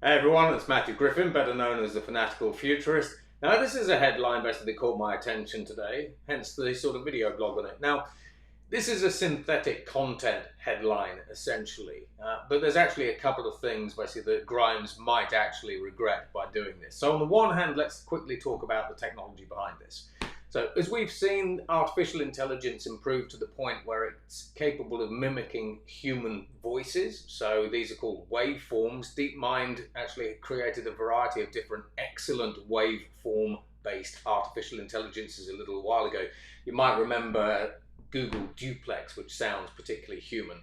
Hey everyone, it's Matthew Griffin, better known as the Fanatical Futurist. Now this is a headline basically caught my attention today, hence the sort of video blog on it. Now, this is a synthetic content headline, essentially, but there's actually a couple of things basically that Grimes might actually regret by doing this. So on the one hand, let's quickly talk about the technology behind this. So as we've seen, artificial intelligence improve to the point where it's capable of mimicking human voices. So these are called waveforms. DeepMind actually created a variety of different excellent waveform-based artificial intelligences a little while ago. You might remember Google Duplex, which sounds particularly human.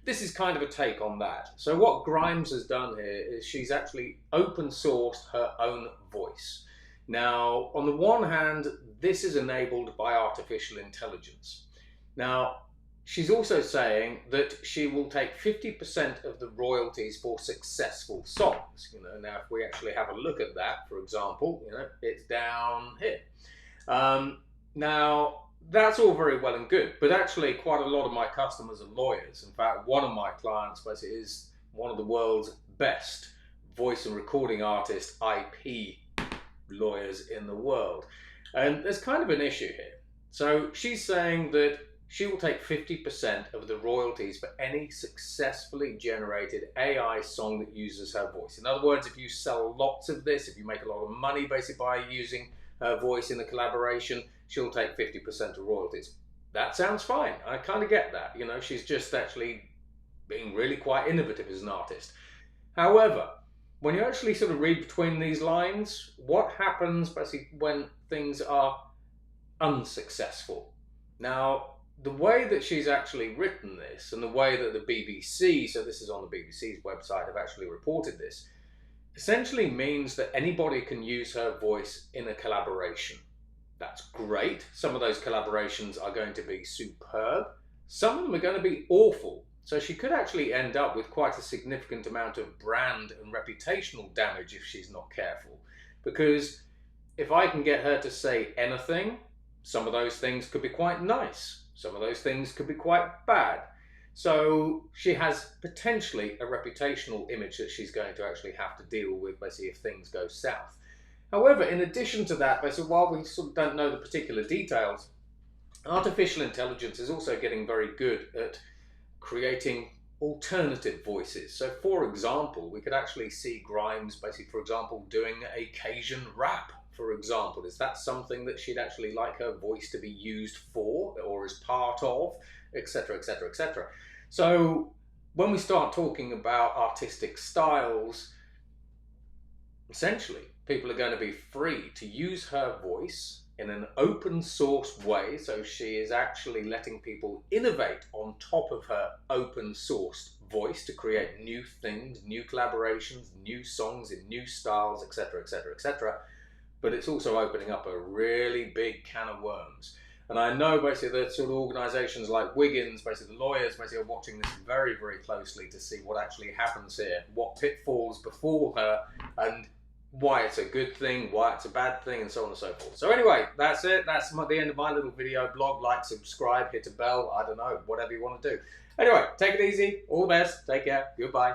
This is kind of a take on that. So what Grimes has done here is she's actually open sourced her own voice. Now, on the one hand, this is enabled by artificial intelligence. Now, she's also saying that she will take 50% of the royalties for successful songs. Now if we actually have a look at that, for example, it's down here. Now, that's all very well and good, but actually quite a lot of my customers are lawyers. In fact, one of my clients basically is one of the world's best voice and recording artist IP lawyers in the world. And there's kind of an issue here. So she's saying that she will take 50% of the royalties for any successfully generated AI song that uses her voice. In other words, if you sell lots of this, if you make a lot of money basically by using her voice in the collaboration, she'll take 50% of royalties. That sounds fine. I kind of get that. She's just actually being really quite innovative as an artist. However, when you actually sort of read between these lines, what happens basically when things are unsuccessful? Now, the way that she's actually written this and the way that the BBC, so this is on the BBC's website, have actually reported this, essentially means that anybody can use her voice in a collaboration. That's great. Some of those collaborations are going to be superb. Some of them are going to be awful. So she could actually end up with quite a significant amount of brand and reputational damage if she's not careful. Because if I can get her to say anything, some of those things could be quite nice. Some of those things could be quite bad. So she has potentially a reputational image that she's going to actually have to deal with basically if things go south. However, in addition to that, basically, while we sort of don't know the particular details, artificial intelligence is also getting very good at creating alternative voices. So for example, we could actually see Grimes basically, for example, doing a Cajun rap, for example. Is that something that she'd actually like her voice to be used for or as part of, etc., etc., etc. So when we start talking about artistic styles, essentially people are going to be free to use her voice in an open source way, so she is actually letting people innovate on top of her open sourced voice to create new things, new collaborations, new songs in new styles, etc., etc., etc. But it's also opening up a really big can of worms. And I know basically that sort of organisations like Wiggins, basically the lawyers, basically are watching this very, very closely to see what actually happens here, what pitfalls befall her, and why it's a good thing, why it's a bad thing, and so on and so forth. So anyway, that's it. That's the end of my little video blog. Like, subscribe, hit a bell, I don't know, whatever you want to do. Anyway, take it easy. All the best. Take care. Goodbye.